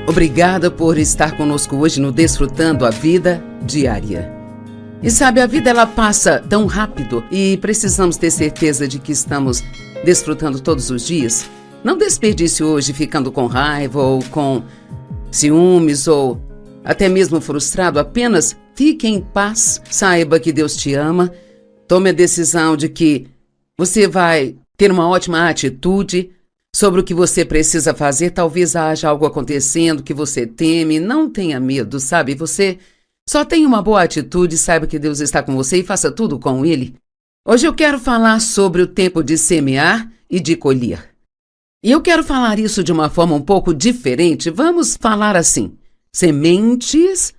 Obrigada por estar conosco hoje no Desfrutando a Vida Diária. E sabe, a vida ela passa tão rápido e precisamos ter certeza de que estamos desfrutando todos os dias. Não desperdice hoje ficando com raiva ou com ciúmes ou até mesmo frustrado. Apenas fique em paz, saiba que Deus te ama. Tome a decisão de que você vai ter uma ótima atitude sobre o que você precisa fazer. Talvez haja algo acontecendo que você teme. Não tenha medo, sabe? Você só tenha uma boa atitude, saiba que Deus está com você e faça tudo com Ele. Hoje eu quero falar sobre o tempo de semear e de colher. E eu quero falar isso de uma forma um pouco diferente. Vamos falar assim: sementes,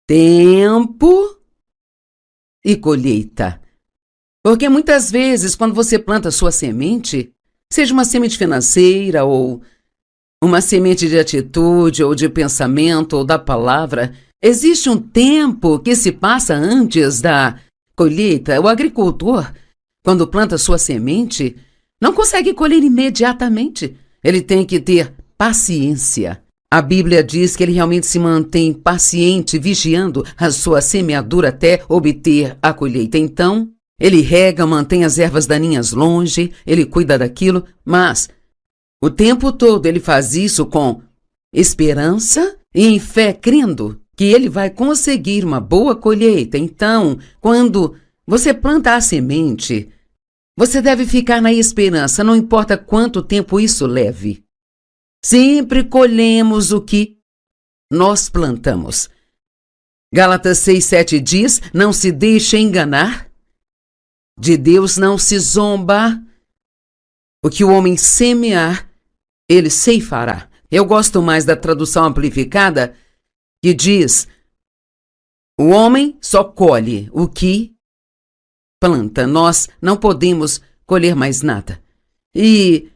tempo e colheita. Porque muitas vezes, quando você planta sua semente, seja uma semente financeira ou uma semente de atitude ou de pensamento ou da palavra, existe um tempo que se passa antes da colheita. O agricultor, quando planta sua semente, não consegue colher imediatamente. Ele tem que ter paciência. A Bíblia diz que ele realmente se mantém paciente, vigiando a sua semeadura até obter a colheita. Então, ele rega, mantém as ervas daninhas longe, ele cuida daquilo, mas o tempo todo ele faz isso com esperança e em fé, crendo que ele vai conseguir uma boa colheita. Então, quando você planta a semente, você deve ficar na esperança, não importa quanto tempo isso leve. Sempre colhemos o que nós plantamos. Gálatas 6:7 diz: não se deixe enganar. De Deus não se zomba. O que o homem semear, ele ceifará. Eu gosto mais da tradução amplificada, que diz: o homem só colhe o que planta. Nós não podemos colher mais nada. E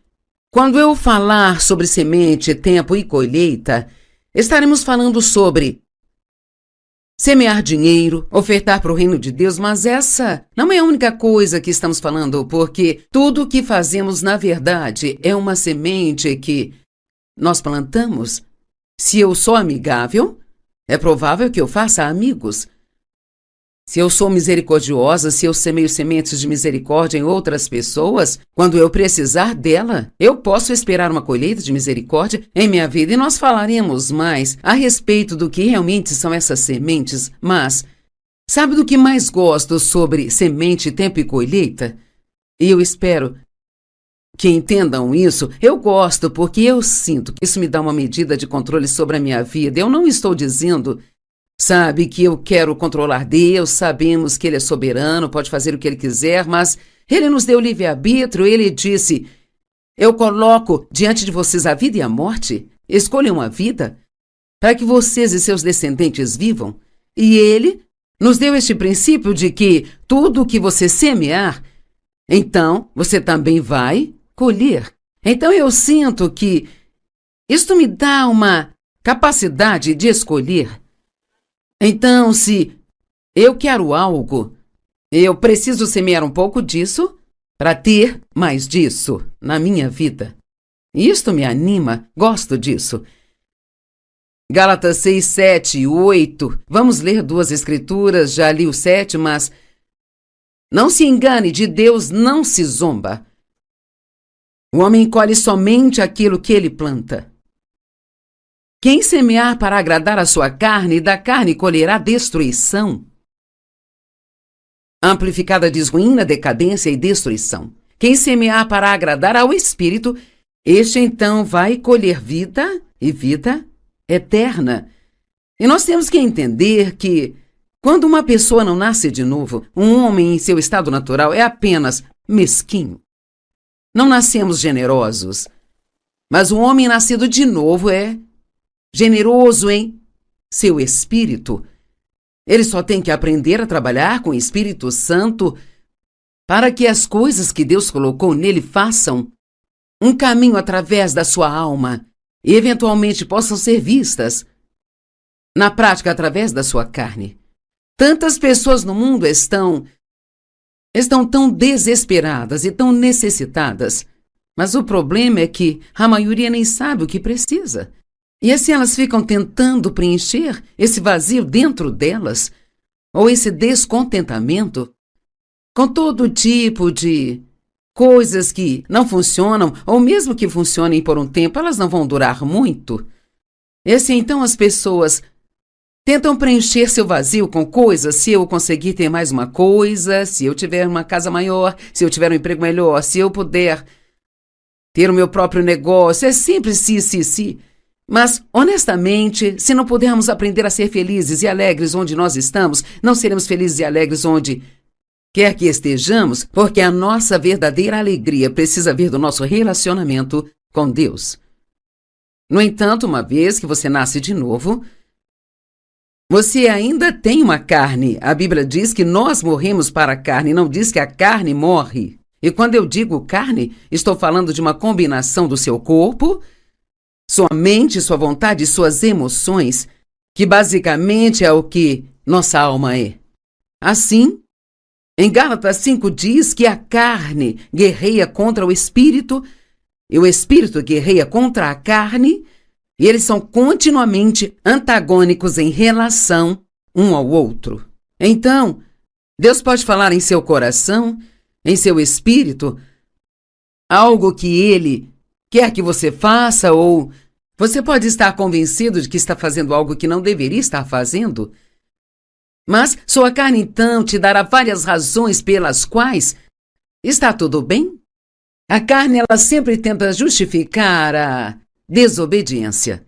quando eu falar sobre semente, tempo e colheita, estaremos falando sobre semear dinheiro, ofertar para o reino de Deus, mas essa não é a única coisa que estamos falando, porque tudo o que fazemos, na verdade, é uma semente que nós plantamos. Se eu sou amigável, é provável que eu faça amigos. Se eu sou misericordiosa, se eu semeio sementes de misericórdia em outras pessoas, quando eu precisar dela, eu posso esperar uma colheita de misericórdia em minha vida. E nós falaremos mais a respeito do que realmente são essas sementes. Mas, sabe do que mais gosto sobre semente, tempo e colheita? E eu espero que entendam isso. Eu gosto porque eu sinto que isso me dá uma medida de controle sobre a minha vida. Eu não estou dizendo, sabe, que eu quero controlar Deus. Sabemos que Ele é soberano, pode fazer o que Ele quiser, mas Ele nos deu livre-arbítrio. Ele disse: eu coloco diante de vocês a vida e a morte. Escolham a vida para que vocês e seus descendentes vivam. E Ele nos deu este princípio de que tudo o que você semear, então você também vai colher. Então eu sinto que isto me dá uma capacidade de escolher. Então, se eu quero algo, eu preciso semear um pouco disso para ter mais disso na minha vida. Isto me anima, gosto disso. Gálatas 6, 7 e 8. Vamos ler duas escrituras, já li o 7, mas não se engane, de Deus não se zomba. O homem colhe somente aquilo que ele planta. Quem semear para agradar a sua carne, da carne colherá destruição. Amplificada diz ruína, decadência e destruição. Quem semear para agradar ao Espírito, este então vai colher vida e vida eterna. E nós temos que entender que quando uma pessoa não nasce de novo, um homem em seu estado natural é apenas mesquinho. Não nascemos generosos, mas um homem nascido de novo é generoso em seu espírito. Ele só tem que aprender a trabalhar com o Espírito Santo para que as coisas que Deus colocou nele façam um caminho através da sua alma e eventualmente possam ser vistas na prática através da sua carne. Tantas pessoas no mundo estão tão desesperadas e tão necessitadas, mas o problema é que a maioria nem sabe o que precisa. E assim elas ficam tentando preencher esse vazio dentro delas, ou esse descontentamento, com todo tipo de coisas que não funcionam, ou mesmo que funcionem por um tempo, elas não vão durar muito. E assim, então as pessoas tentam preencher seu vazio com coisas. Se eu conseguir ter mais uma coisa, se eu tiver uma casa maior, se eu tiver um emprego melhor, se eu puder ter o meu próprio negócio, é sempre se. Mas, honestamente, se não pudermos aprender a ser felizes e alegres onde nós estamos, não seremos felizes e alegres onde quer que estejamos, porque a nossa verdadeira alegria precisa vir do nosso relacionamento com Deus. No entanto, uma vez que você nasce de novo, você ainda tem uma carne. A Bíblia diz que nós morremos para a carne, não diz que a carne morre. E quando eu digo carne, estou falando de uma combinação do seu corpo, sua mente, sua vontade e suas emoções, que basicamente é o que nossa alma é. Assim, em Gálatas 5 diz que a carne guerreia contra o espírito e o espírito guerreia contra a carne, e eles são continuamente antagônicos em relação um ao outro. Então, Deus pode falar em seu coração, em seu espírito, algo que Ele quer que você faça, ou você pode estar convencido de que está fazendo algo que não deveria estar fazendo. Mas sua carne então te dará várias razões pelas quais está tudo bem. A carne, ela sempre tenta justificar a desobediência.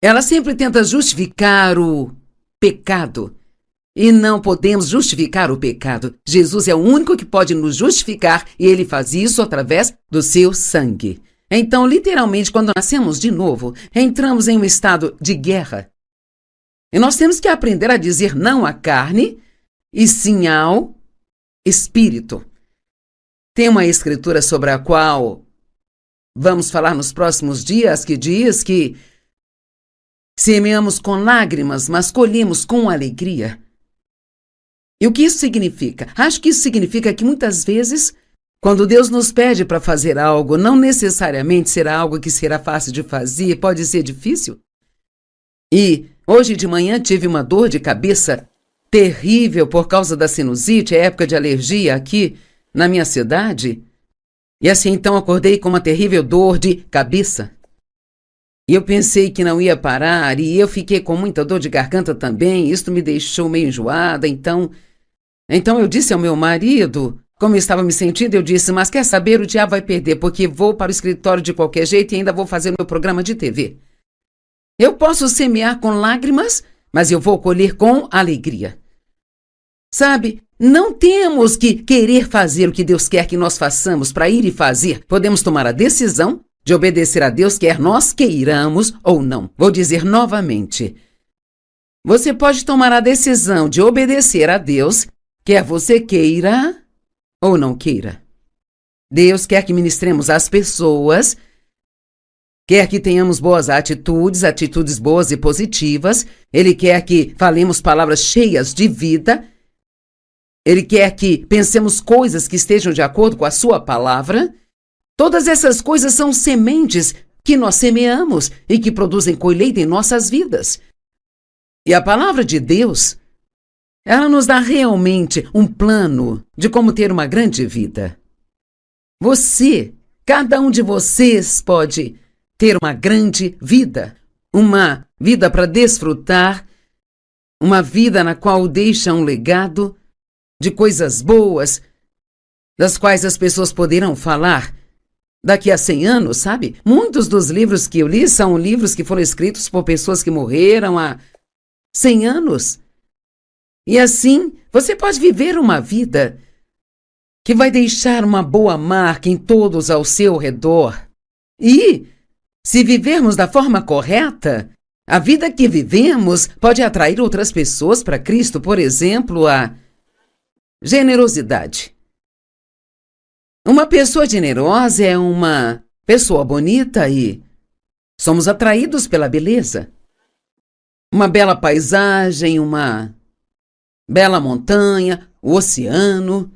Ela sempre tenta justificar o pecado. E não podemos justificar o pecado. Jesus é o único que pode nos justificar e Ele faz isso através do seu sangue. Então, literalmente, quando nascemos de novo, entramos em um estado de guerra. E nós temos que aprender a dizer não à carne e sim ao espírito. Tem uma escritura sobre a qual vamos falar nos próximos dias que diz que semeamos com lágrimas, mas colhemos com alegria. E o que isso significa? Acho que isso significa que muitas vezes, quando Deus nos pede para fazer algo, não necessariamente será algo que será fácil de fazer, pode ser difícil. E hoje de manhã tive uma dor de cabeça terrível por causa da sinusite, é época de alergia aqui na minha cidade. E assim então acordei com uma terrível dor de cabeça. E eu pensei que não ia parar, e eu fiquei com muita dor de garganta também, isso me deixou meio enjoada, então eu disse ao meu marido, como eu estava me sentindo, eu disse, mas quer saber, o diabo vai perder, porque vou para o escritório de qualquer jeito e ainda vou fazer o meu programa de TV. Eu posso semear com lágrimas, mas eu vou colher com alegria. Sabe, não temos que querer fazer o que Deus quer que nós façamos para ir e fazer. Podemos tomar a decisão de obedecer a Deus, quer nós queiramos ou não. Vou dizer novamente. Você pode tomar a decisão de obedecer a Deus, quer você queira ou não queira. Deus quer que ministremos às pessoas, quer que tenhamos boas atitudes boas e positivas. Ele quer que falemos palavras cheias de vida. Ele quer que pensemos coisas que estejam de acordo com a sua palavra. Todas essas coisas são sementes que nós semeamos e que produzem colheita em nossas vidas. E a palavra de Deus, ela nos dá realmente um plano de como ter uma grande vida. Cada um de vocês pode ter uma grande vida, uma vida para desfrutar, uma vida na qual deixa um legado de coisas boas, das quais as pessoas poderão falar daqui a 100 anos, sabe? Muitos dos livros que eu li são livros que foram escritos por pessoas que morreram há 100 anos. E assim, você pode viver uma vida que vai deixar uma boa marca em todos ao seu redor. E, se vivermos da forma correta, a vida que vivemos pode atrair outras pessoas para Cristo, por exemplo, a generosidade. Uma pessoa generosa é uma pessoa bonita e somos atraídos pela beleza. Uma bela paisagem, uma bela montanha, o oceano,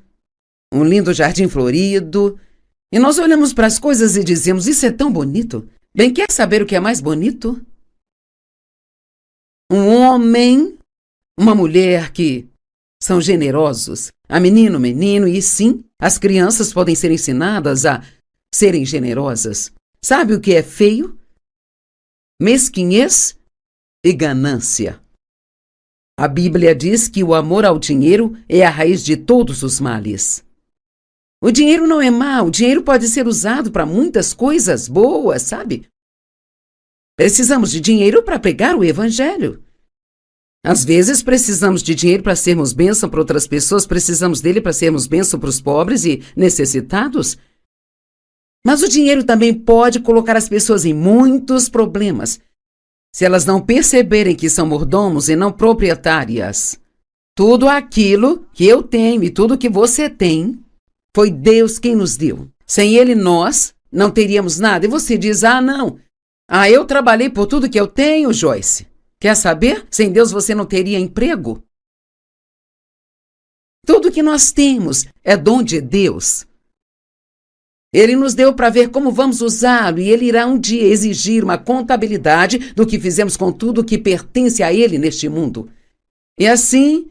um lindo jardim florido. E nós olhamos para as coisas e dizemos, isso é tão bonito. Bem, quer saber o que é mais bonito? Um homem, uma mulher que são generosos. A menino, menino, e sim, as crianças podem ser ensinadas a serem generosas. Sabe o que é feio? Mesquinhez e ganância. A Bíblia diz que o amor ao dinheiro é a raiz de todos os males. O dinheiro não é mau, o dinheiro pode ser usado para muitas coisas boas, sabe? Precisamos de dinheiro para pregar o Evangelho. Às vezes precisamos de dinheiro para sermos bênção para outras pessoas, precisamos dele para sermos bênção para os pobres e necessitados. Mas o dinheiro também pode colocar as pessoas em muitos problemas, se elas não perceberem que são mordomos e não proprietárias. Tudo aquilo que eu tenho e tudo que você tem, foi Deus quem nos deu. Sem Ele, nós não teríamos nada. E você diz, não. Eu trabalhei por tudo que eu tenho, Joyce. Quer saber? Sem Deus você não teria emprego. Tudo que nós temos é dom de Deus. Ele nos deu para ver como vamos usá-lo e Ele irá um dia exigir uma contabilidade do que fizemos com tudo que pertence a Ele neste mundo. E assim,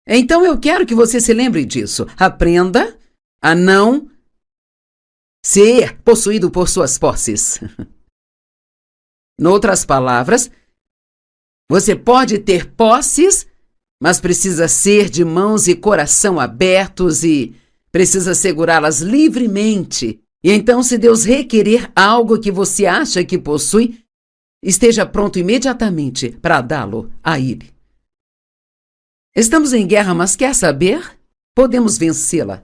então eu quero que você se lembre disso. Aprenda a não ser possuído por suas posses. Noutras palavras, você pode ter posses, mas precisa ser de mãos e coração abertos e precisa segurá-las livremente. E então, se Deus requerer algo que você acha que possui, esteja pronto imediatamente para dá-lo a Ele. Estamos em guerra, mas quer saber? Podemos vencê-la.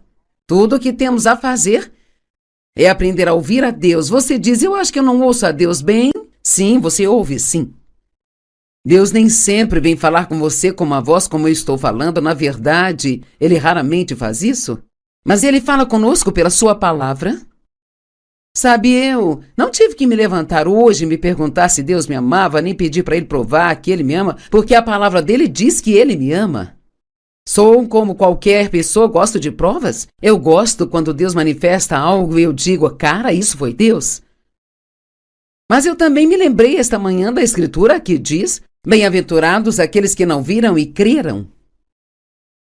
Tudo o que temos a fazer é aprender a ouvir a Deus. Você diz, eu acho que eu não ouço a Deus bem. Sim, você ouve, sim. Deus nem sempre vem falar com você com uma voz como eu estou falando. Na verdade, Ele raramente faz isso. Mas Ele fala conosco pela sua palavra. Sabe, eu não tive que me levantar hoje e me perguntar se Deus me amava, nem pedir para Ele provar que Ele me ama, porque a palavra dele diz que Ele me ama. Sou como qualquer pessoa, gosto de provas. Eu gosto quando Deus manifesta algo e eu digo, cara, isso foi Deus. Mas eu também me lembrei esta manhã da Escritura que diz, bem-aventurados aqueles que não viram e creram.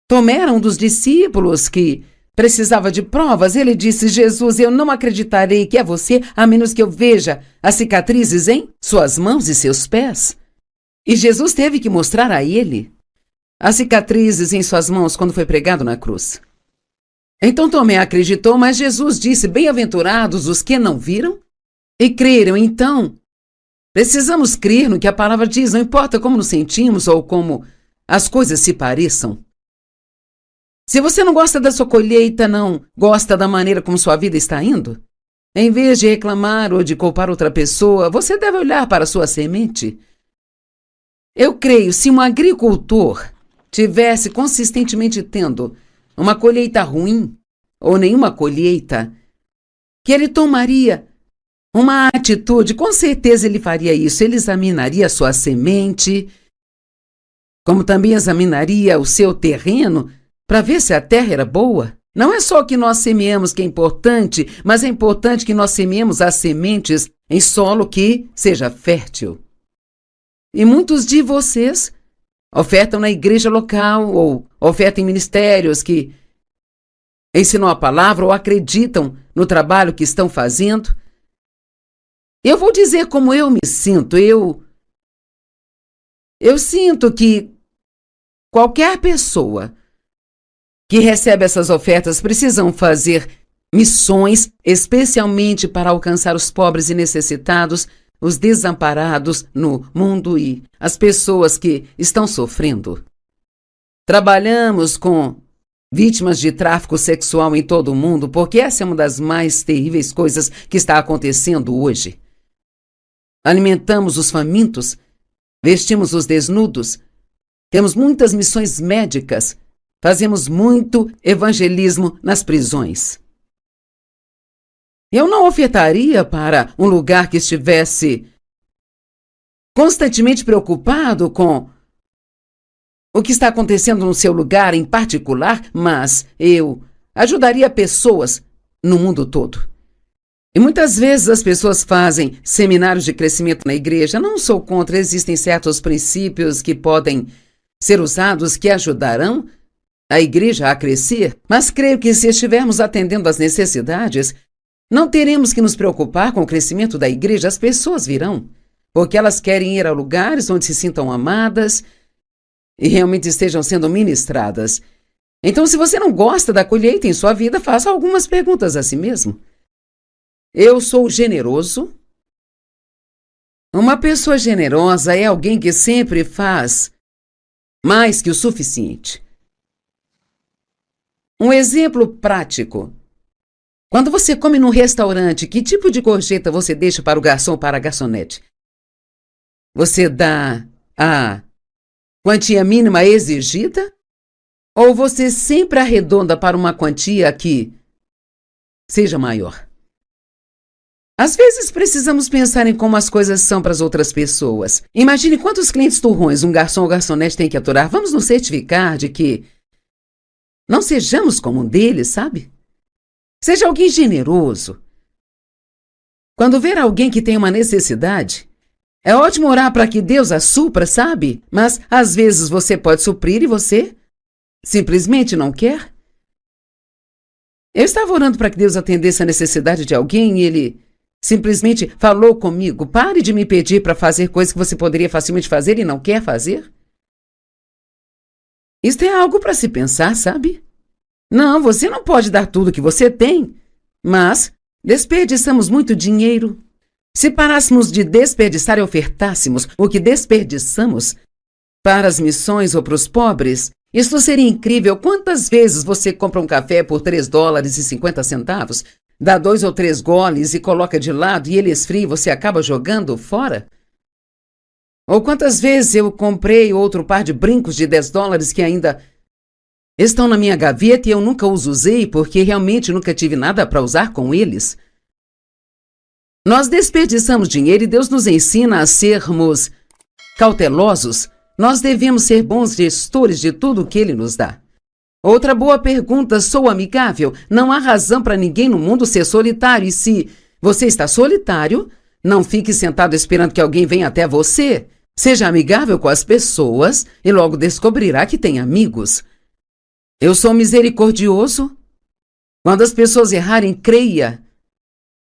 Tomé era um dos discípulos que precisava de provas. Ele disse, Jesus, eu não acreditarei que é você, a menos que eu veja as cicatrizes em suas mãos e seus pés. E Jesus teve que mostrar a ele as cicatrizes em suas mãos quando foi pregado na cruz. Então Tomé acreditou, mas Jesus disse, bem-aventurados os que não viram e creram. Então, precisamos crer no que a palavra diz, não importa como nos sentimos ou como as coisas se pareçam. Se você não gosta da sua colheita, não gosta da maneira como sua vida está indo, em vez de reclamar ou de culpar outra pessoa, você deve olhar para a sua semente. Eu creio, se um agricultor tivesse consistentemente tendo uma colheita ruim ou nenhuma colheita, que ele tomaria uma atitude, com certeza ele faria isso. Ele examinaria a sua semente, como também examinaria o seu terreno, para ver se a terra era boa. Não é só o que nós semeamos que é importante, mas é importante que nós semeemos as sementes em solo que seja fértil. E muitos de vocês ofertam na igreja local ou ofertam em ministérios que ensinam a palavra ou acreditam no trabalho que estão fazendo. Eu vou dizer como eu me sinto. Eu sinto que qualquer pessoa que recebe essas ofertas precisam fazer missões, especialmente para alcançar os pobres e necessitados, os desamparados no mundo e as pessoas que estão sofrendo. Trabalhamos com vítimas de tráfico sexual em todo o mundo, porque essa é uma das mais terríveis coisas que está acontecendo hoje. Alimentamos os famintos, vestimos os desnudos, temos muitas missões médicas, fazemos muito evangelismo nas prisões. Eu não ofertaria para um lugar que estivesse constantemente preocupado com o que está acontecendo no seu lugar em particular, mas eu ajudaria pessoas no mundo todo. E muitas vezes as pessoas fazem seminários de crescimento na igreja. Não sou contra, existem certos princípios que podem ser usados que ajudarão a igreja a crescer, mas creio que se estivermos atendendo às necessidades, não teremos que nos preocupar com o crescimento da igreja. As pessoas virão, porque elas querem ir a lugares onde se sintam amadas e realmente estejam sendo ministradas. Então, se você não gosta da colheita em sua vida, faça algumas perguntas a si mesmo. Eu sou generoso? Uma pessoa generosa é alguém que sempre faz mais que o suficiente. Um exemplo prático. Quando você come num restaurante, que tipo de gorjeta você deixa para o garçom ou para a garçonete? Você dá a quantia mínima exigida? Ou você sempre arredonda para uma quantia que seja maior? Às vezes precisamos pensar em como as coisas são para as outras pessoas. Imagine quantos clientes turrões um garçom ou garçonete tem que aturar. Vamos nos certificar de que não sejamos como um deles, sabe? Seja alguém generoso. Quando ver alguém que tem uma necessidade, é ótimo orar para que Deus a supra, sabe? Mas às vezes você pode suprir e você simplesmente não quer. Eu estava orando para que Deus atendesse a necessidade de alguém e ele simplesmente falou comigo: pare de me pedir para fazer coisas que você poderia facilmente fazer e não quer fazer. Isto é algo para se pensar, sabe? Não, você não pode dar tudo que você tem, mas desperdiçamos muito dinheiro. Se parássemos de desperdiçar e ofertássemos o que desperdiçamos para as missões ou para os pobres, isso seria incrível. Quantas vezes você compra um café por $3,50, dá 2 ou 3 goles e coloca de lado e ele esfria e você acaba jogando fora? Ou quantas vezes eu comprei outro par de brincos de $10 que ainda estão na minha gaveta e eu nunca os usei porque realmente nunca tive nada para usar com eles? Nós desperdiçamos dinheiro e Deus nos ensina a sermos cautelosos. Nós devemos ser bons gestores de tudo o que Ele nos dá. Outra boa pergunta: sou amigável? Não há razão para ninguém no mundo ser solitário. E se você está solitário, não fique sentado esperando que alguém venha até você. Seja amigável com as pessoas e logo descobrirá que tem amigos. Eu sou misericordioso. Quando as pessoas errarem, creia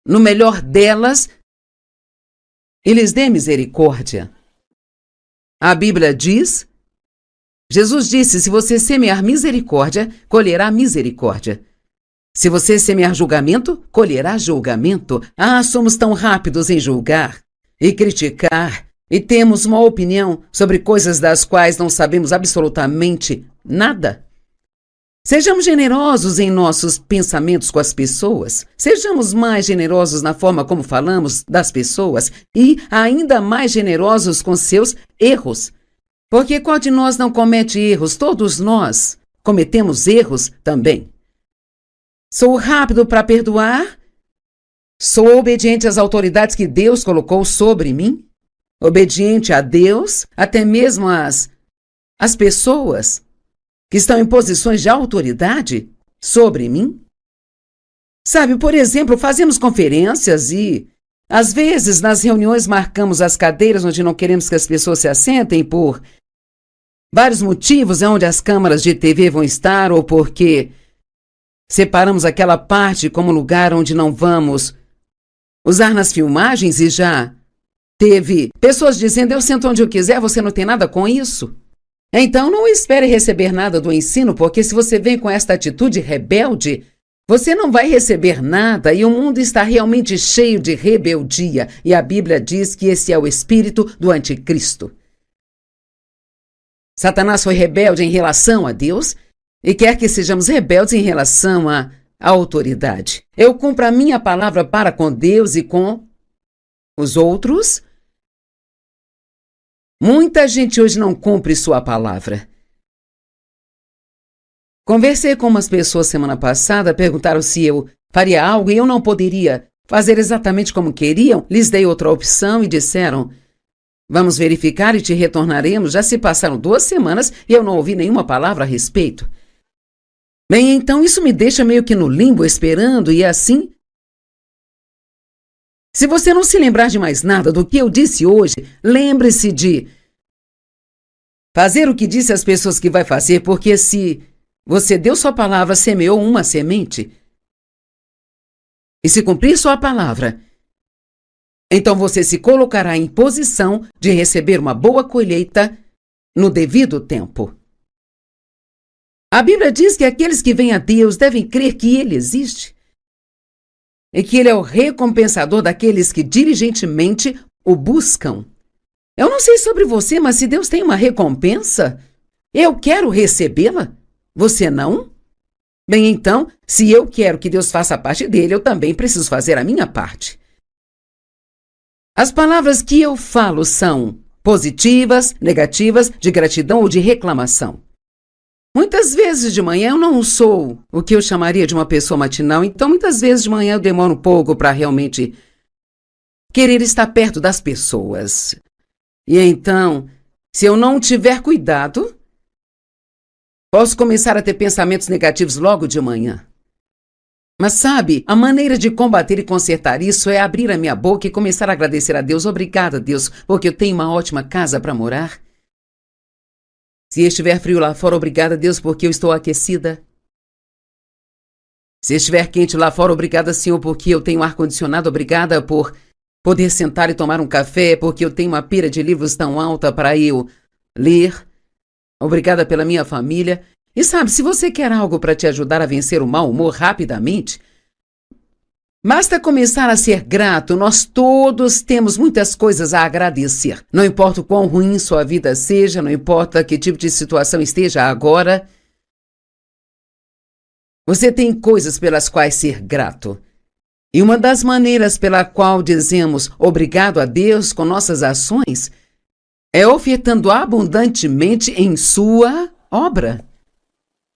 no melhor delas e lhes dê misericórdia. A Bíblia diz, Jesus disse: se você semear misericórdia, colherá misericórdia. Se você semear julgamento, colherá julgamento. Ah, somos tão rápidos em julgar e criticar e temos uma opinião sobre coisas das quais não sabemos absolutamente nada. Sejamos generosos em nossos pensamentos com as pessoas. Sejamos mais generosos na forma como falamos das pessoas e ainda mais generosos com seus erros. Porque qual de nós não comete erros? Todos nós cometemos erros também. Sou rápido para perdoar? Sou obediente às autoridades que Deus colocou sobre mim? Obediente a Deus, até mesmo às pessoas que estão em posições de autoridade sobre mim? Sabe, por exemplo, fazemos conferências e, às vezes, nas reuniões marcamos as cadeiras onde não queremos que as pessoas se assentem por vários motivos, é onde as câmaras de TV vão estar, ou porque separamos aquela parte como lugar onde não vamos usar nas filmagens e já teve pessoas dizendo: eu sento onde eu quiser, você não tem nada com isso. Então não espere receber nada do ensino, porque se você vem com esta atitude rebelde, você não vai receber nada e o mundo está realmente cheio de rebeldia. E a Bíblia diz que esse é o espírito do anticristo. Satanás foi rebelde em relação a Deus e quer que sejamos rebeldes em relação à autoridade. Eu cumpro a minha palavra para com Deus e com os outros. Muita gente hoje não cumpre sua palavra. Conversei com umas pessoas semana passada, perguntaram se eu faria algo e eu não poderia fazer exatamente como queriam. Lhes dei outra opção e disseram: vamos verificar e te retornaremos. Já se passaram 2 semanas e eu não ouvi nenhuma palavra a respeito. Bem, então isso me deixa meio que no limbo esperando e assim Se você não se lembrar de mais nada do que eu disse hoje, lembre-se de fazer o que disse às pessoas que vai fazer, porque se você deu sua palavra, semeou uma semente, e se cumprir sua palavra, então você se colocará em posição de receber uma boa colheita no devido tempo. A Bíblia diz que aqueles que vêm a Deus devem crer que Ele existe e que Ele é o recompensador daqueles que diligentemente o buscam. Eu não sei sobre você, mas se Deus tem uma recompensa, eu quero recebê-la. Você não? Bem, então, se eu quero que Deus faça a parte dele, eu também preciso fazer a minha parte. As palavras que eu falo são positivas, negativas, de gratidão ou de reclamação. Muitas vezes de manhã eu não sou o que eu chamaria de uma pessoa matinal, então muitas vezes de manhã eu demoro um pouco para realmente querer estar perto das pessoas. E então, se eu não tiver cuidado, posso começar a ter pensamentos negativos logo de manhã. Mas sabe, a maneira de combater e consertar isso é abrir a minha boca e começar a agradecer a Deus. Obrigada, Deus, porque eu tenho uma ótima casa para morar. Se estiver frio lá fora, obrigada, Deus, porque eu estou aquecida. Se estiver quente lá fora, obrigada, Senhor, porque eu tenho ar-condicionado. Obrigada por poder sentar e tomar um café, porque eu tenho uma pilha de livros tão alta para eu ler. Obrigada pela minha família. E sabe, se você quer algo para te ajudar a vencer o mau humor rapidamente, basta começar a ser grato. Nós todos temos muitas coisas a agradecer. Não importa o quão ruim sua vida seja, não importa que tipo de situação esteja agora, você tem coisas pelas quais ser grato. E uma das maneiras pela qual dizemos obrigado a Deus com nossas ações é ofertando abundantemente em sua obra.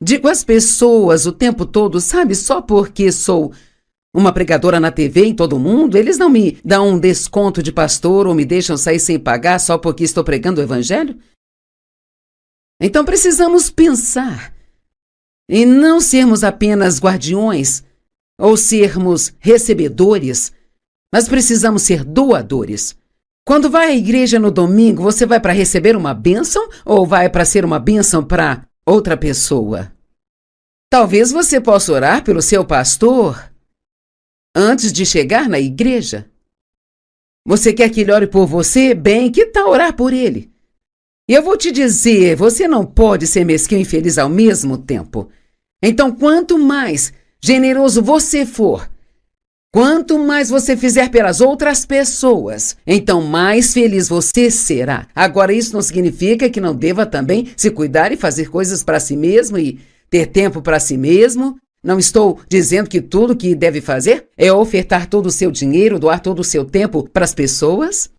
Digo às pessoas o tempo todo, sabe, só porque sou uma pregadora na TV em todo mundo, eles não me dão um desconto de pastor ou me deixam sair sem pagar só porque estou pregando o evangelho? Então precisamos pensar e não sermos apenas guardiões ou sermos recebedores, mas precisamos ser doadores. Quando vai à igreja no domingo, você vai para receber uma bênção ou vai para ser uma bênção para outra pessoa? Talvez você possa orar pelo seu pastor antes de chegar na igreja. Você quer que ele ore por você? Bem, que tal orar por ele? E eu vou te dizer, você não pode ser mesquinho e feliz ao mesmo tempo. Então, quanto mais generoso você for, quanto mais você fizer pelas outras pessoas, então mais feliz você será. Agora, isso não significa que não deva também se cuidar e fazer coisas para si mesmo e ter tempo para si mesmo. Não estou dizendo que tudo que deve fazer é ofertar todo o seu dinheiro, doar todo o seu tempo para as pessoas.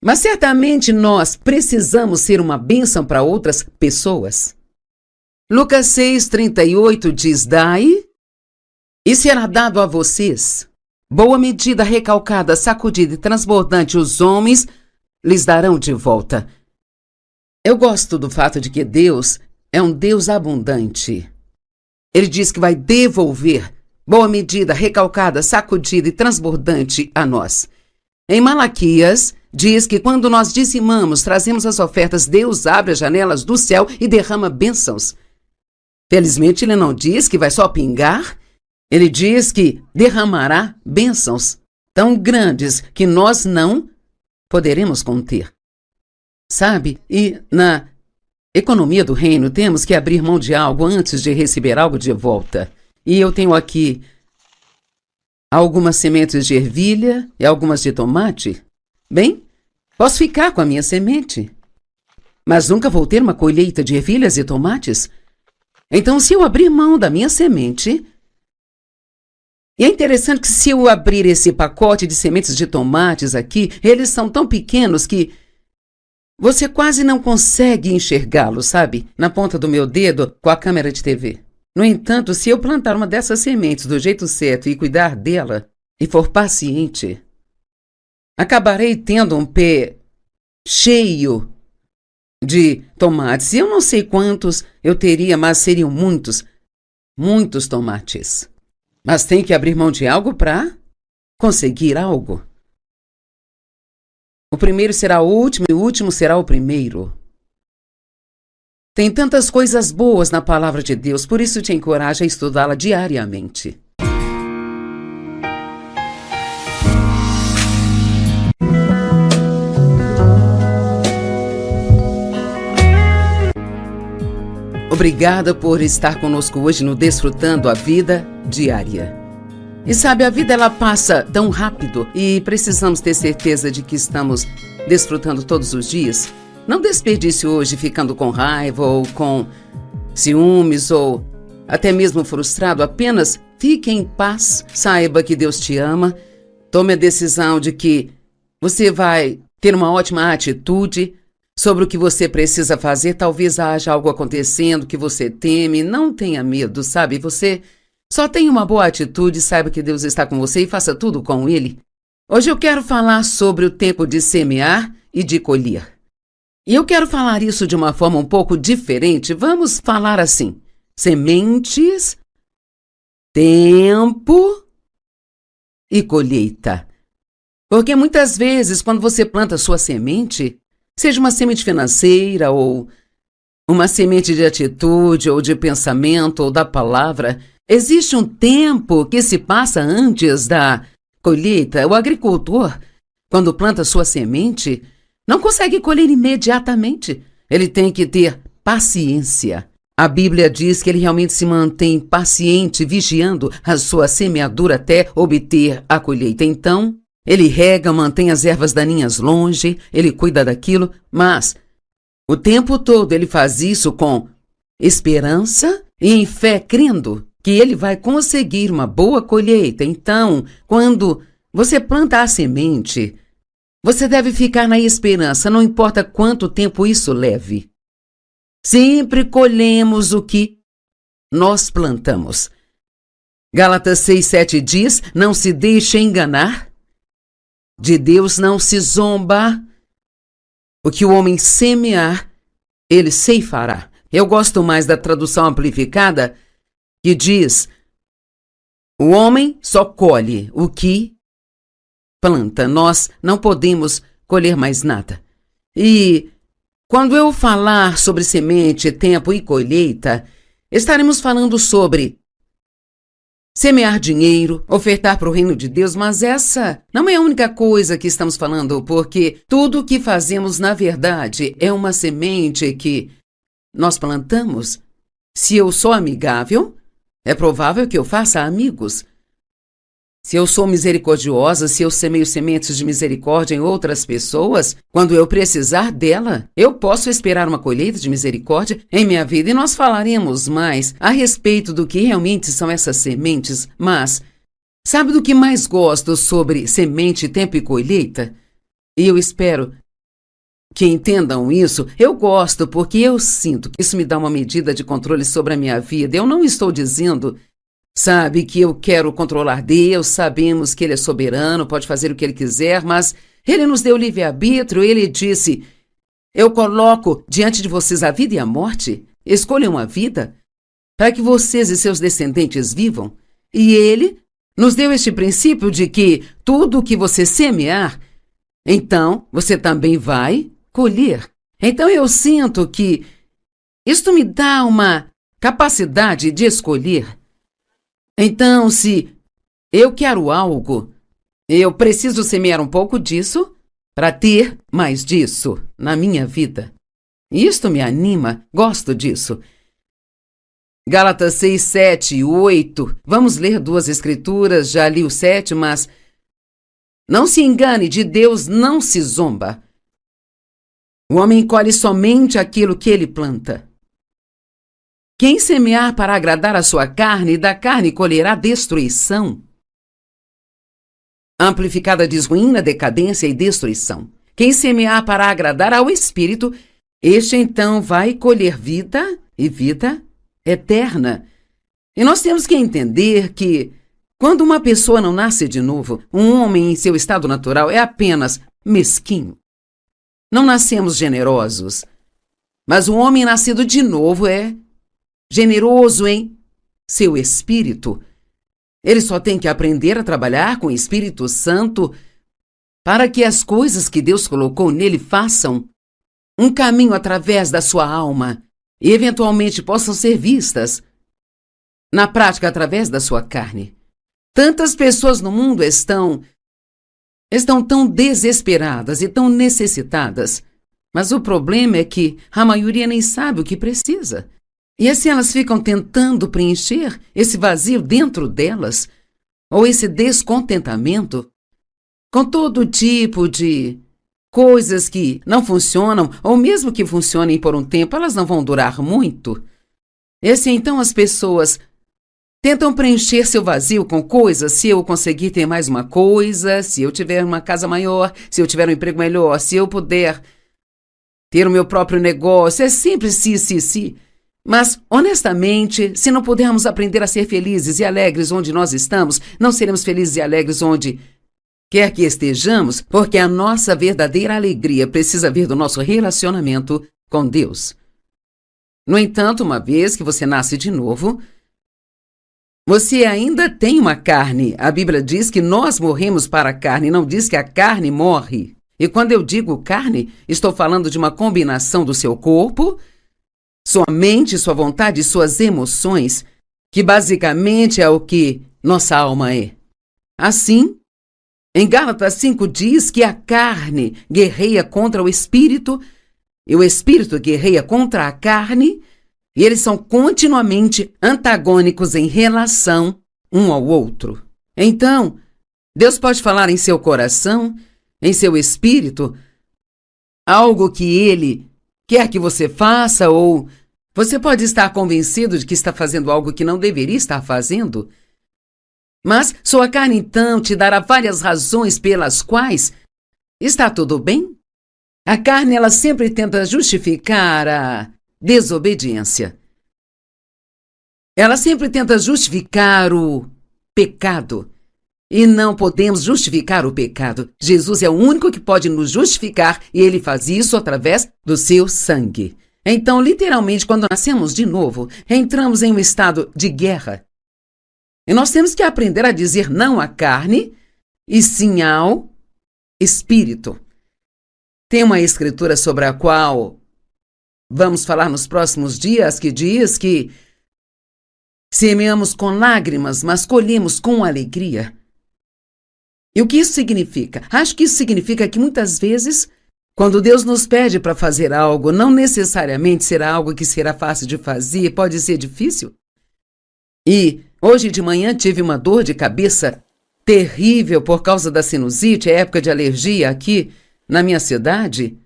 Mas certamente nós precisamos ser uma bênção para outras pessoas. Lucas 6:38 diz: Dai, e será dado a vocês. Boa medida, recalcada, sacudida e transbordante, os homens lhes darão de volta. Eu gosto do fato de que Deus é um Deus abundante. Ele diz que vai devolver boa medida, recalcada, sacudida e transbordante a nós. Em Malaquias, diz que quando nós dizimamos, trazemos as ofertas, Deus abre as janelas do céu e derrama bênçãos. Felizmente, ele não diz que vai só pingar. Ele diz que derramará bênçãos tão grandes que nós não poderemos conter. Sabe? E na economia do reino, temos que abrir mão de algo antes de receber algo de volta. E eu tenho aqui algumas sementes de ervilha e algumas de tomate. Bem, posso ficar com a minha semente, mas nunca vou ter uma colheita de ervilhas e tomates. Então, se eu abrir mão da minha semente... E é interessante que se eu abrir esse pacote de sementes de tomates aqui, eles são tão pequenos que você quase não consegue enxergá-los, sabe? Na ponta do meu dedo com a câmera de TV. No entanto, se eu plantar uma dessas sementes do jeito certo e cuidar dela, e for paciente, acabarei tendo um pé cheio de tomates. Eu não sei quantos eu teria, mas seriam muitos, muitos tomates. Mas tem que abrir mão de algo para conseguir algo. O primeiro será o último e o último será o primeiro. Tem tantas coisas boas na palavra de Deus, por isso te encorajo a estudá-la diariamente. Obrigada por estar conosco hoje no Desfrutando a Vida Diária. E sabe, a vida ela passa tão rápido e precisamos ter certeza de que estamos desfrutando todos os dias. Não desperdice hoje ficando com raiva ou com ciúmes ou até mesmo frustrado. Apenas fique em paz, saiba que Deus te ama. Tome a decisão de que você vai ter uma ótima atitude sobre o que você precisa fazer. Talvez haja algo acontecendo que você teme. Não tenha medo, sabe? Você só tenha uma boa atitude, saiba que Deus está com você e faça tudo com Ele. Hoje eu quero falar sobre o tempo de semear e de colher. E eu quero falar isso de uma forma um pouco diferente. Vamos falar assim: sementes, tempo e colheita. Porque muitas vezes, quando você planta sua semente, seja uma semente financeira ou uma semente de atitude ou de pensamento ou da palavra, existe um tempo que se passa antes da colheita. O agricultor, quando planta sua semente, não consegue colher imediatamente. Ele tem que ter paciência. A Bíblia diz que ele realmente se mantém paciente, vigiando a sua semeadura até obter a colheita. Então, ele rega, mantém as ervas daninhas longe, ele cuida daquilo, mas o tempo todo ele faz isso com esperança e em fé, crendo que ele vai conseguir uma boa colheita. Então, quando você planta a semente, você deve ficar na esperança, não importa quanto tempo isso leve. Sempre colhemos o que nós plantamos. Gálatas 6:7 diz: não se deixe enganar, de Deus não se zomba. O que o homem semear, ele ceifará. Eu gosto mais da tradução amplificada, que diz: o homem só colhe o que planta. Nós não podemos colher mais nada. E quando eu falar sobre semente, tempo e colheita, estaremos falando sobre semear dinheiro, ofertar para o reino de Deus, mas essa não é a única coisa que estamos falando, porque tudo o que fazemos, na verdade, é uma semente que nós plantamos. Se eu sou amigável, é provável que eu faça amigos. Se eu sou misericordiosa, se eu semeio sementes de misericórdia em outras pessoas, quando eu precisar dela, eu posso esperar uma colheita de misericórdia em minha vida. E nós falaremos mais a respeito do que realmente são essas sementes. Mas, sabe do que mais gosto sobre semente, tempo e colheita? E eu espero que entendam isso. Eu gosto porque eu sinto que isso me dá uma medida de controle sobre a minha vida. Eu não estou dizendo, sabe, que eu quero controlar Deus. Sabemos que Ele é soberano, pode fazer o que Ele quiser, mas Ele nos deu livre-arbítrio. Ele disse: eu coloco diante de vocês a vida e a morte. Escolham a vida para que vocês e seus descendentes vivam. E Ele nos deu este princípio de que tudo o que você semear, então você também vai colher. Então eu sinto que isto me dá uma capacidade de escolher. Então, se eu quero algo, eu preciso semear um pouco disso para ter mais disso na minha vida. Isto me anima, gosto disso. Gálatas 6, 7 e 8. Vamos ler duas escrituras, já li o 7, mas não se engane, de Deus não se zomba. O homem colhe somente aquilo que ele planta. Quem semear para agradar a sua carne, da carne colherá destruição. Amplificada diz ruína, decadência e destruição. Quem semear para agradar ao Espírito, este então vai colher vida e vida eterna. E nós temos que entender que, quando uma pessoa não nasce de novo, um homem em seu estado natural é apenas mesquinho. Não nascemos generosos, mas um homem nascido de novo é generoso em seu espírito. Ele só tem que aprender a trabalhar com o Espírito Santo para que as coisas que Deus colocou nele façam um caminho através da sua alma e eventualmente possam ser vistas na prática através da sua carne. Tantas pessoas no mundo estão tão desesperadas e tão necessitadas, mas o problema é que a maioria nem sabe o que precisa. E assim elas ficam tentando preencher esse vazio dentro delas, ou esse descontentamento, com todo tipo de coisas que não funcionam, ou mesmo que funcionem por um tempo, elas não vão durar muito. E assim, então, as pessoas tentam preencher seu vazio com coisas. Se eu conseguir ter mais uma coisa, se eu tiver uma casa maior, se eu tiver um emprego melhor, se eu puder ter o meu próprio negócio, é sempre se. Mas, honestamente, se não pudermos aprender a ser felizes e alegres onde nós estamos, não seremos felizes e alegres onde quer que estejamos, porque a nossa verdadeira alegria precisa vir do nosso relacionamento com Deus. No entanto, uma vez que você nasce de novo, você ainda tem uma carne. A Bíblia diz que nós morremos para a carne, não diz que a carne morre. E quando eu digo carne, estou falando de uma combinação do seu corpo, sua mente, sua vontade e suas emoções, que basicamente é o que nossa alma é. Assim, em Gálatas 5 diz que a carne guerreia contra o espírito e o espírito guerreia contra a carne, e eles são continuamente antagônicos em relação um ao outro. Então, Deus pode falar em seu coração, em seu espírito, algo que Ele quer que você faça, ou você pode estar convencido de que está fazendo algo que não deveria estar fazendo. Mas sua carne, então, te dará várias razões pelas quais está tudo bem. A carne, ela sempre tenta justificar a desobediência. Ela sempre tenta justificar o pecado. E não podemos justificar o pecado. Jesus é o único que pode nos justificar e Ele faz isso através do seu sangue. Então, literalmente, quando nascemos de novo, entramos em um estado de guerra. E nós temos que aprender a dizer não à carne e sim ao espírito. Tem uma escritura sobre a qual vamos falar nos próximos dias que diz que semeamos com lágrimas, mas colhemos com alegria. E o que isso significa? Acho que isso significa que muitas vezes, quando Deus nos pede para fazer algo, não necessariamente será algo que será fácil de fazer, pode ser difícil. E hoje de manhã tive uma dor de cabeça terrível por causa da sinusite, é época de alergia aqui na minha cidade.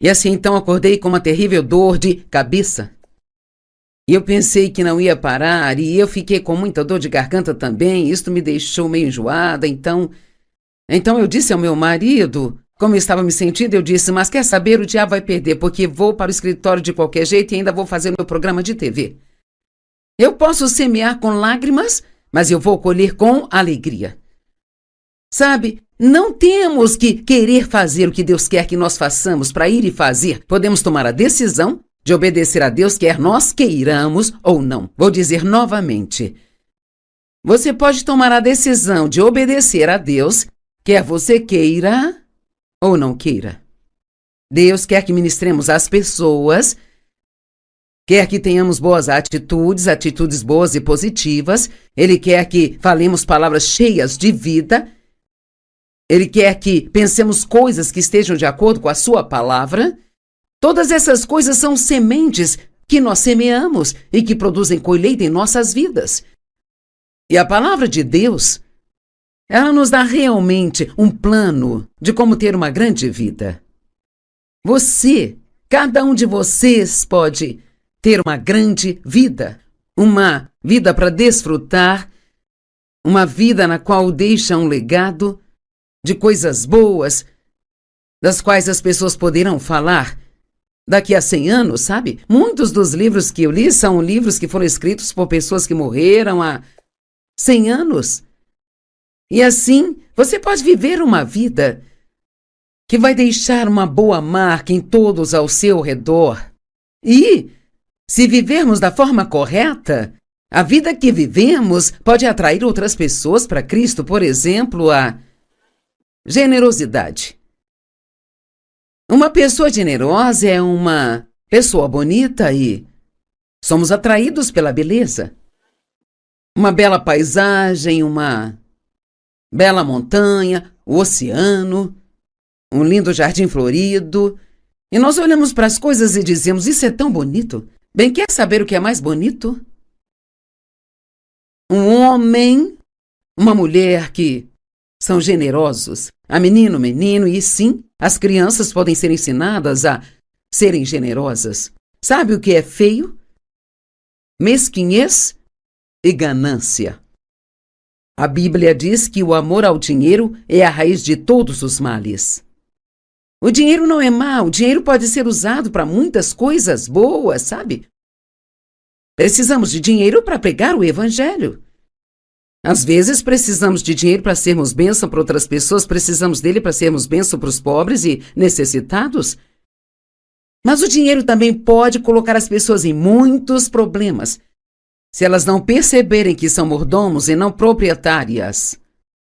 E assim então acordei com uma terrível dor de cabeça. E eu pensei que não ia parar e eu fiquei com muita dor de garganta também. Isso me deixou meio enjoada, então eu disse ao meu marido, como eu estava me sentindo, eu disse, mas quer saber, o diabo vai perder, porque vou para o escritório de qualquer jeito e ainda vou fazer meu programa de TV. Eu posso semear com lágrimas, mas eu vou colher com alegria. Sabe, não temos que querer fazer o que Deus quer que nós façamos para ir e fazer. Podemos tomar a decisão de obedecer a Deus, quer nós queiramos ou não. Vou dizer novamente. Você pode tomar a decisão de obedecer a Deus, quer você queira ou não queira. Deus quer que ministremos às pessoas, quer que tenhamos boas atitudes boas e positivas. Ele quer que falemos palavras cheias de vida. Ele quer que pensemos coisas que estejam de acordo com a sua palavra. Todas essas coisas são sementes que nós semeamos e que produzem colheita em nossas vidas. E a palavra de Deus, ela nos dá realmente um plano de como ter uma grande vida. Cada um de vocês pode ter uma grande vida. Uma vida para desfrutar, uma vida na qual deixa um legado de coisas boas, das quais as pessoas poderão falar daqui a 100 anos, sabe? Muitos dos livros que eu li são livros que foram escritos por pessoas que morreram há 100 anos. E assim, você pode viver uma vida que vai deixar uma boa marca em todos ao seu redor. E, se vivermos da forma correta, a vida que vivemos pode atrair outras pessoas para Cristo. Por exemplo, Generosidade. Uma pessoa generosa é uma pessoa bonita e somos atraídos pela beleza. Uma bela paisagem, uma bela montanha, o oceano, um lindo jardim florido. E nós olhamos para as coisas e dizemos, isso é tão bonito. Bem, quer saber o que é mais bonito? Um homem, uma mulher que são generosos. A menino, menino, e sim, as crianças podem ser ensinadas a serem generosas. Sabe o que é feio? Mesquinhez e ganância. A Bíblia diz que o amor ao dinheiro é a raiz de todos os males. O dinheiro não é mau, o dinheiro pode ser usado para muitas coisas boas, sabe? Precisamos de dinheiro para pregar o Evangelho. Às vezes precisamos de dinheiro para sermos bênção para outras pessoas, precisamos dele para sermos bênção para os pobres e necessitados. Mas o dinheiro também pode colocar as pessoas em muitos problemas, se elas não perceberem que são mordomos e não proprietárias.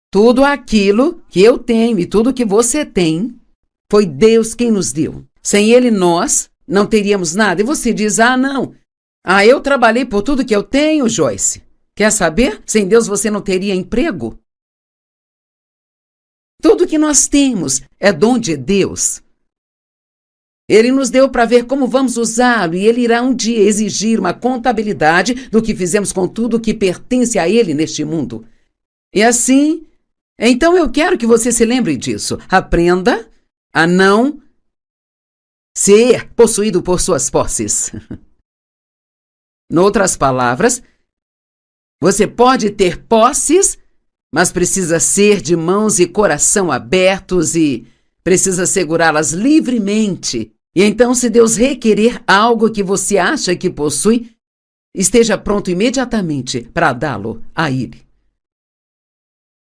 Tudo aquilo que eu tenho e tudo que você tem, foi Deus quem nos deu. Sem Ele, nós não teríamos nada. E você diz, não. Eu trabalhei por tudo que eu tenho, Joyce. Quer saber? Sem Deus você não teria emprego. Tudo que nós temos é dom de Deus. Ele nos deu para ver como vamos usá-lo e Ele irá um dia exigir uma contabilidade do que fizemos com tudo que pertence a Ele neste mundo. E assim, então eu quero que você se lembre disso. Aprenda a não ser possuído por suas posses. Em outras palavras, você pode ter posses, mas precisa ser de mãos e coração abertos e precisa segurá-las livremente. E então, se Deus requerer algo que você acha que possui, esteja pronto imediatamente para dá-lo a Ele.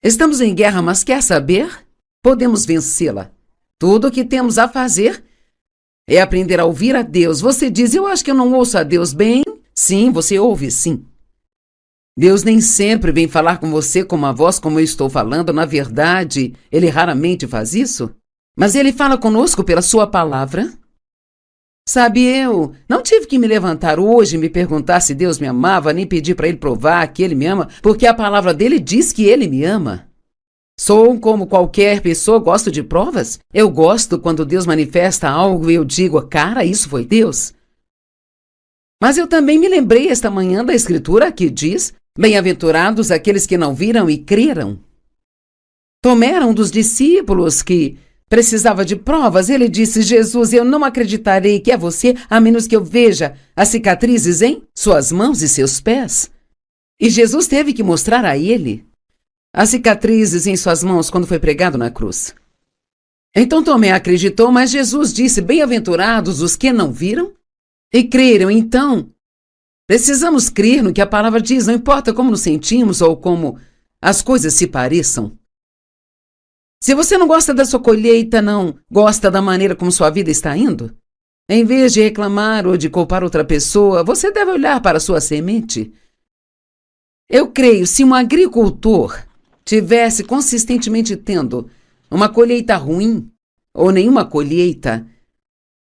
Estamos em guerra, mas quer saber? Podemos vencê-la. Tudo o que temos a fazer é aprender a ouvir a Deus. Você diz, eu acho que eu não ouço a Deus bem. Sim, você ouve, sim. Deus nem sempre vem falar com você com uma voz como eu estou falando. Na verdade, Ele raramente faz isso. Mas Ele fala conosco pela sua palavra. Sabe, eu não tive que me levantar hoje e me perguntar se Deus me amava, nem pedir para Ele provar que Ele me ama, porque a palavra dele diz que Ele me ama. Sou como qualquer pessoa, gosto de provas. Eu gosto quando Deus manifesta algo e eu digo, cara, isso foi Deus. Mas eu também me lembrei esta manhã da Escritura que diz, bem-aventurados aqueles que não viram e creram. Tomé era um dos discípulos que precisava de provas. Ele disse, Jesus, eu não acreditarei que é você, a menos que eu veja as cicatrizes em suas mãos e seus pés. E Jesus teve que mostrar a ele as cicatrizes em suas mãos quando foi pregado na cruz. Então Tomé acreditou, mas Jesus disse, bem-aventurados os que não viram e creram. Então, precisamos crer no que a palavra diz, não importa como nos sentimos ou como as coisas se pareçam. Se você não gosta da sua colheita, não gosta da maneira como sua vida está indo, em vez de reclamar ou de culpar outra pessoa, você deve olhar para a sua semente. Eu creio, se um agricultor tivesse consistentemente tendo uma colheita ruim ou nenhuma colheita,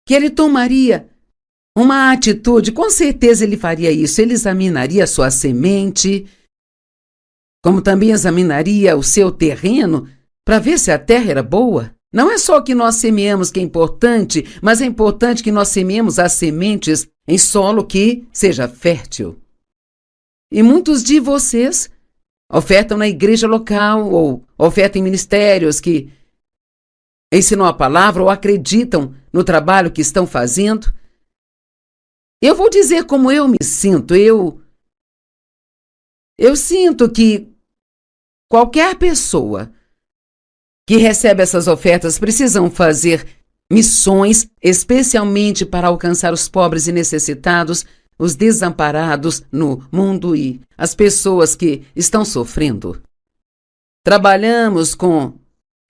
que ele tomaria uma atitude, com certeza ele faria isso. Ele examinaria a sua semente, como também examinaria o seu terreno, para ver se a terra era boa. Não é só o que nós semeamos que é importante, mas é importante que nós semeemos as sementes em solo que seja fértil. E muitos de vocês ofertam na igreja local ou ofertam em ministérios que ensinam a palavra ou acreditam no trabalho que estão fazendo. Eu vou dizer como eu me sinto. Eu sinto que qualquer pessoa que recebe essas ofertas precisam fazer missões, especialmente para alcançar os pobres e necessitados, os desamparados no mundo e as pessoas que estão sofrendo. Trabalhamos com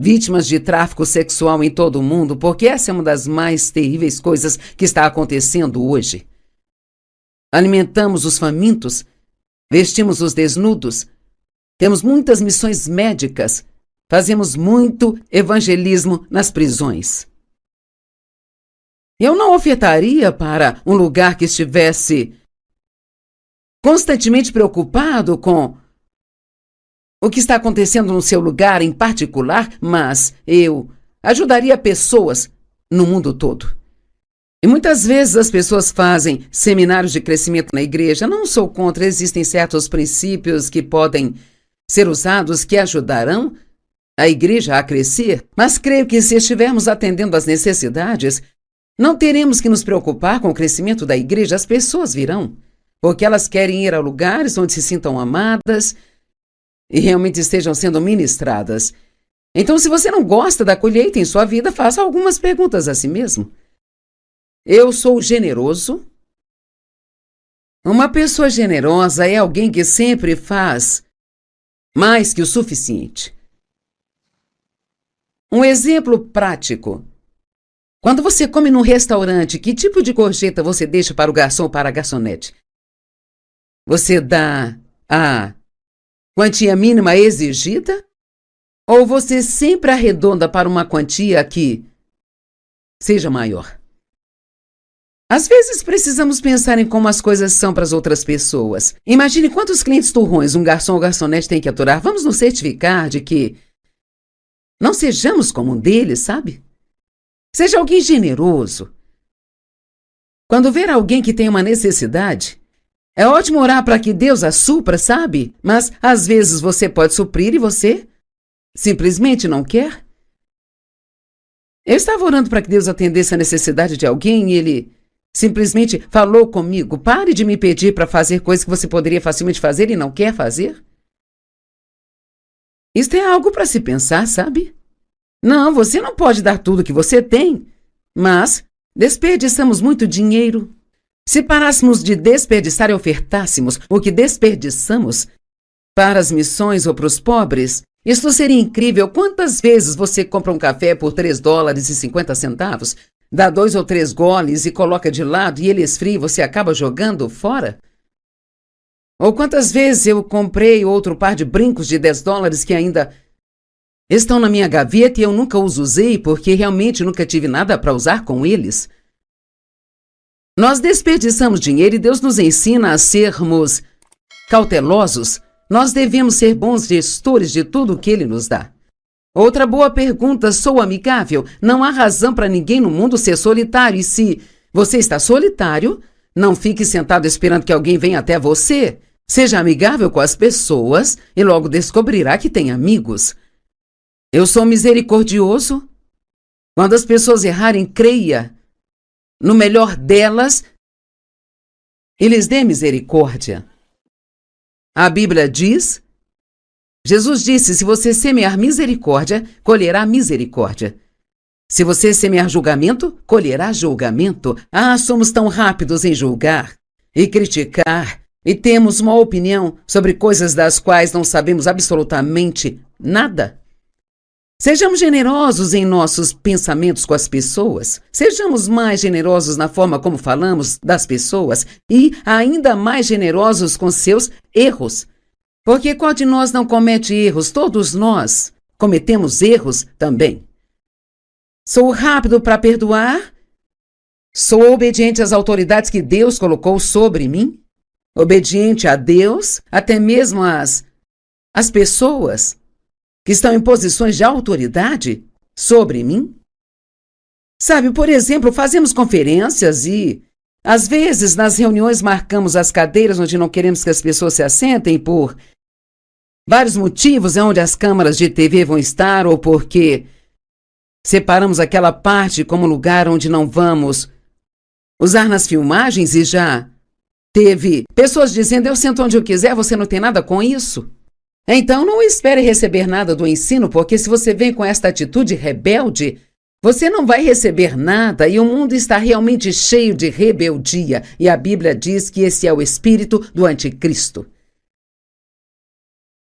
vítimas de tráfico sexual em todo o mundo, porque essa é uma das mais terríveis coisas que está acontecendo hoje. Alimentamos os famintos, vestimos os desnudos, temos muitas missões médicas fazemos muito evangelismo nas prisões. Eu não ofertaria para um lugar que estivesse constantemente preocupado com o que está acontecendo no seu lugar em particular, mas eu ajudaria pessoas no mundo todo. E muitas vezes as pessoas fazem seminários de crescimento na igreja. Não sou contra, existem certos princípios que podem ser usados que ajudarão a igreja a crescer, mas creio que se estivermos atendendo às necessidades, não teremos que nos preocupar com o crescimento da igreja. As pessoas virão, porque elas querem ir a lugares onde se sintam amadas e realmente estejam sendo ministradas. Então, se você não gosta da colheita em sua vida, faça algumas perguntas a si mesmo. Eu sou generoso? Uma pessoa generosa é alguém que sempre faz mais que o suficiente. Um exemplo prático. Quando você come num restaurante, que tipo de gorjeta você deixa para o garçom ou para a garçonete? Você dá a quantia mínima exigida? Ou você sempre arredonda para uma quantia que seja maior? Às vezes precisamos pensar em como as coisas são para as outras pessoas. Imagine quantos clientes turrões um garçom ou garçonete tem que aturar. Vamos nos certificar de que não sejamos como um deles, sabe? Seja alguém generoso. Quando ver alguém que tem uma necessidade, é ótimo orar para que Deus a supra, sabe? Mas às vezes você pode suprir e você simplesmente não quer. Eu estava orando para que Deus atendesse a necessidade de alguém e Ele simplesmente falou comigo: pare de me pedir para fazer coisas que você poderia facilmente fazer e não quer fazer. Isto é algo para se pensar, sabe? Não, você não pode dar tudo que você tem, mas desperdiçamos muito dinheiro. Se parássemos de desperdiçar e ofertássemos o que desperdiçamos para as missões ou para os pobres, isso seria incrível. Quantas vezes você compra um café por $3,50, dá 2 ou 3 goles e coloca de lado e ele esfria e você acaba jogando fora? Ou quantas vezes eu comprei outro par de brincos de $10 que ainda estão na minha gaveta e eu nunca os usei porque realmente nunca tive nada para usar com eles? Nós desperdiçamos dinheiro e Deus nos ensina a sermos cautelosos. Nós devemos ser bons gestores de tudo o que Ele nos dá. Outra boa pergunta: sou amigável? Não há razão para ninguém no mundo ser solitário. E se você está solitário, não fique sentado esperando que alguém venha até você. Seja amigável com as pessoas e logo descobrirá que tem amigos. Eu sou misericordioso. Quando as pessoas errarem, creia no melhor delas e lhes dê misericórdia. A Bíblia diz, Jesus disse: se você semear misericórdia, colherá misericórdia. Se você semear julgamento, colherá julgamento. Ah, somos tão rápidos em julgar e criticar e temos uma opinião sobre coisas das quais não sabemos absolutamente nada. Sejamos generosos em nossos pensamentos com as pessoas. Sejamos mais generosos na forma como falamos das pessoas e ainda mais generosos com seus erros. Porque qual de nós não comete erros? Todos nós cometemos erros também. Sou rápido para perdoar? Sou obediente às autoridades que Deus colocou sobre mim? Obediente a Deus, até mesmo às pessoas que estão em posições de autoridade sobre mim? Sabe, por exemplo, fazemos conferências e, às vezes, nas reuniões marcamos as cadeiras onde não queremos que as pessoas se assentem por vários motivos, é onde as câmaras de TV vão estar, ou porque separamos aquela parte como lugar onde não vamos usar nas filmagens e já teve pessoas dizendo: eu sento onde eu quiser, você não tem nada com isso. Então não espere receber nada do ensino, porque se você vem com esta atitude rebelde, você não vai receber nada e o mundo está realmente cheio de rebeldia. E a Bíblia diz que esse é o espírito do anticristo.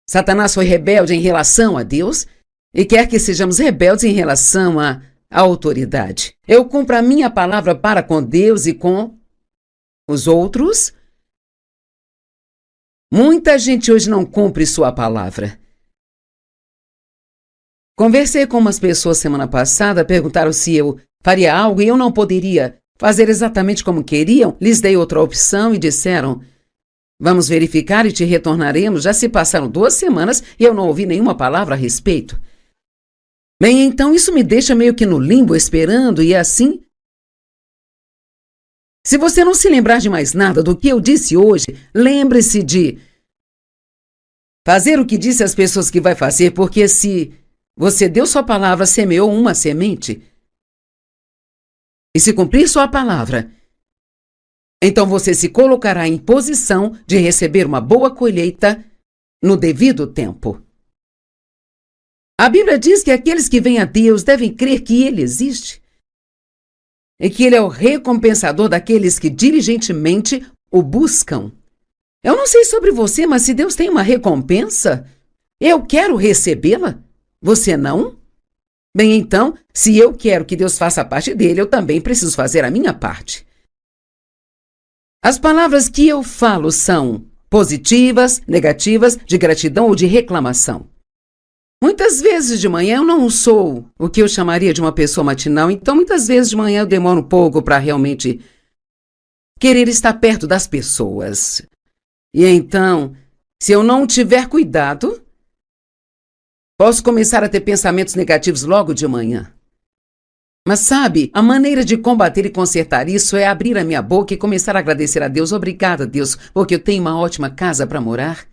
Satanás foi rebelde em relação a Deus e quer que sejamos rebeldes em relação à autoridade. Eu cumpro a minha palavra para com Deus e com os outros. Muita gente hoje não cumpre sua palavra. Conversei com umas pessoas semana passada, perguntaram se eu faria algo e eu não poderia fazer exatamente como queriam. Lhes dei outra opção e disseram: vamos verificar e te retornaremos. Já se passaram 2 semanas e eu não ouvi nenhuma palavra a respeito. Bem, então isso me deixa meio que no limbo esperando e assim... Se você não se lembrar de mais nada do que eu disse hoje, lembre-se de fazer o que disse às pessoas que vai fazer, porque se você deu sua palavra, semeou uma semente, e se cumprir sua palavra, então você se colocará em posição de receber uma boa colheita no devido tempo. A Bíblia diz que aqueles que vêm a Deus devem crer que Ele existe e que Ele é o recompensador daqueles que diligentemente o buscam. Eu não sei sobre você, mas se Deus tem uma recompensa, eu quero recebê-la. Você não? Bem, então, se eu quero que Deus faça a parte dele, eu também preciso fazer a minha parte. As palavras que eu falo são positivas, negativas, de gratidão ou de reclamação. Muitas vezes de manhã eu não sou o que eu chamaria de uma pessoa matinal, então muitas vezes de manhã eu demoro um pouco para realmente querer estar perto das pessoas. E então, se eu não tiver cuidado, posso começar a ter pensamentos negativos logo de manhã. Mas sabe, a maneira de combater e consertar isso é abrir a minha boca e começar a agradecer a Deus. Obrigada, Deus, porque eu tenho uma ótima casa para morar.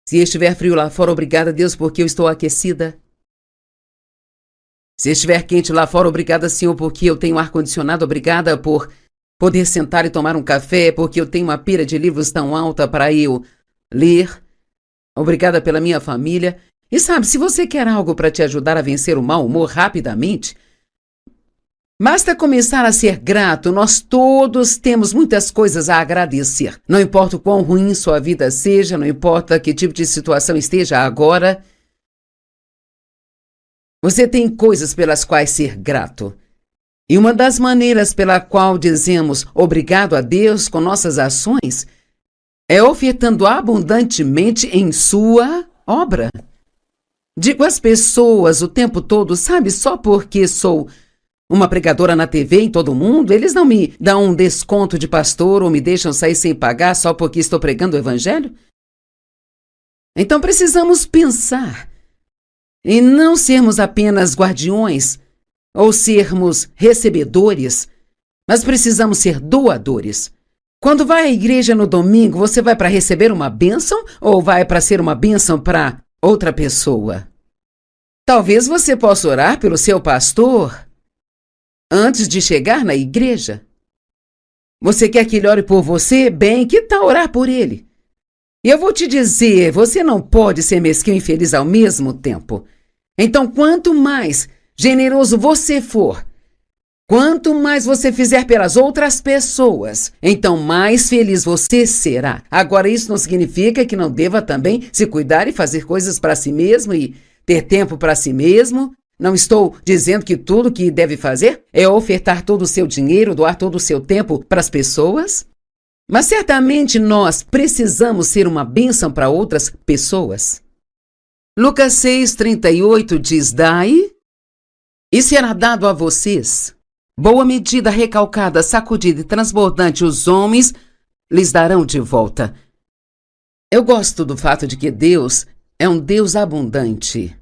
Se estiver frio lá fora, obrigada, Deus, porque eu estou aquecida. Se estiver quente lá fora, obrigada, Senhor, porque eu tenho ar-condicionado. Obrigada por poder sentar e tomar um café, porque eu tenho uma pilha de livros tão alta para eu ler. Obrigada pela minha família. E sabe, se você quer algo para te ajudar a vencer o mau humor rapidamente, basta começar a ser grato. Nós todos temos muitas coisas a agradecer. Não importa o quão ruim sua vida seja, não importa que tipo de situação esteja agora, você tem coisas pelas quais ser grato. E uma das maneiras pela qual dizemos obrigado a Deus com nossas ações é ofertando abundantemente em sua obra. Digo às pessoas o tempo todo, sabe, só porque sou uma pregadora na TV em todo mundo, eles não me dão um desconto de pastor ou me deixam sair sem pagar só porque estou pregando o evangelho? Então precisamos pensar em não sermos apenas guardiões ou sermos recebedores, mas precisamos ser doadores. Quando vai à igreja no domingo, você vai para receber uma bênção ou vai para ser uma bênção para outra pessoa? Talvez você possa orar pelo seu pastor antes de chegar na igreja. Você quer que ele ore por você? Bem, que tal orar por ele? E eu vou te dizer, você não pode ser mesquinho e feliz ao mesmo tempo. Então, quanto mais generoso você for, quanto mais você fizer pelas outras pessoas, então mais feliz você será. Agora, isso não significa que não deva também se cuidar e fazer coisas para si mesmo e ter tempo para si mesmo. Não estou dizendo que tudo que deve fazer é ofertar todo o seu dinheiro, doar todo o seu tempo para as pessoas. Mas certamente nós precisamos ser uma bênção para outras pessoas. Lucas 6:38 diz: dai, e será dado a vocês. Boa medida, recalcada, sacudida e transbordante, os homens lhes darão de volta. Eu gosto do fato de que Deus é um Deus abundante.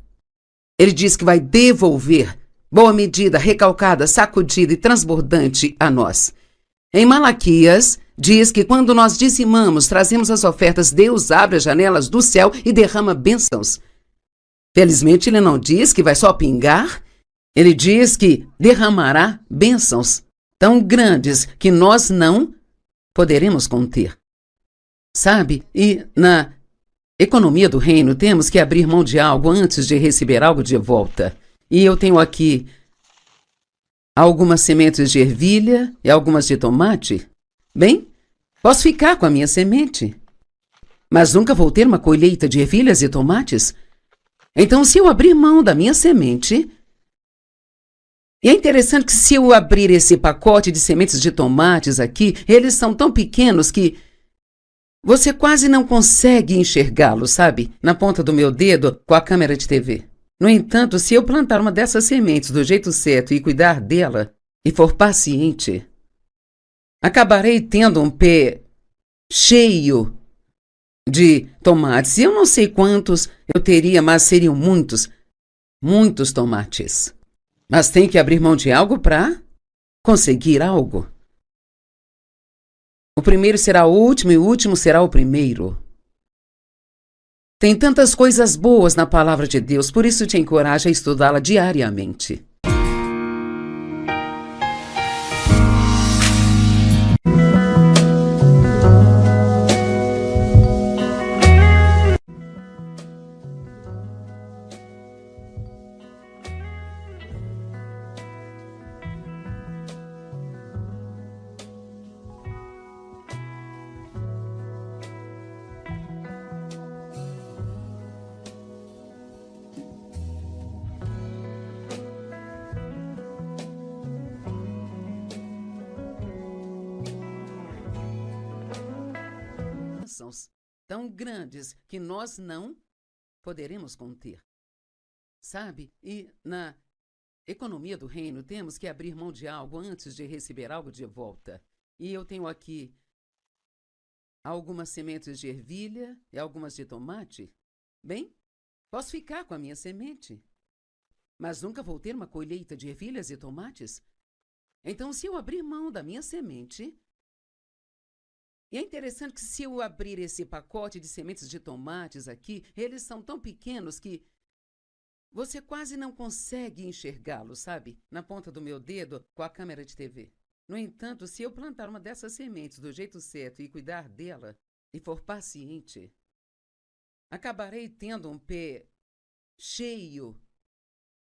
Ele diz que vai devolver boa medida, recalcada, sacudida e transbordante a nós. Em Malaquias, diz que quando nós dizimamos, trazemos as ofertas, Deus abre as janelas do céu e derrama bênçãos. Felizmente, ele não diz que vai só pingar. Ele diz que derramará bênçãos tão grandes que nós não poderemos conter. Sabe? E na economia do reino, temos que abrir mão de algo antes de receber algo de volta. E eu tenho aqui algumas sementes de ervilha e algumas de tomate. Bem, posso ficar com a minha semente, mas nunca vou ter uma colheita de ervilhas e tomates. Então, se eu abrir mão da minha semente... E é interessante que se eu abrir esse pacote de sementes de tomates aqui, eles são tão pequenos que você quase não consegue enxergá-los, sabe? Na ponta do meu dedo com a câmera de TV. No entanto, se eu plantar uma dessas sementes do jeito certo e cuidar dela, e for paciente, acabarei tendo um pé cheio de tomates. Eu não sei quantos eu teria, mas seriam muitos, muitos tomates. Mas tem que abrir mão de algo para conseguir algo. O primeiro será o último e o último será o primeiro. Tem tantas coisas boas na palavra de Deus, por isso te encorajo a estudá-la diariamente. Bênçãos tão grandes que nós não poderemos conter. Sabe? E na economia do reino temos que abrir mão de algo antes de receber algo de volta. E eu tenho aqui algumas sementes de ervilha e algumas de tomate. Bem, posso ficar com a minha semente, mas nunca vou ter uma colheita de ervilhas e tomates. Então, se eu abrir mão da minha semente... E é interessante que se eu abrir esse pacote de sementes de tomates aqui, eles são tão pequenos que você quase não consegue enxergá-los, sabe? Na ponta do meu dedo com a câmera de TV. No entanto, se eu plantar uma dessas sementes do jeito certo e cuidar dela, e for paciente, acabarei tendo um pé cheio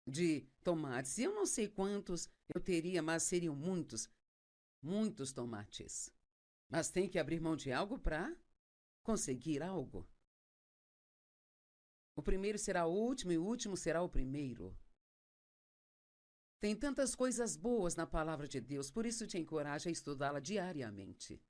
de tomates. Eu não sei quantos eu teria, mas seriam muitos, muitos tomates. Mas tem que abrir mão de algo para conseguir algo. O primeiro será o último e o último será o primeiro. Tem tantas coisas boas na palavra de Deus, por isso te encorajo a estudá-la diariamente.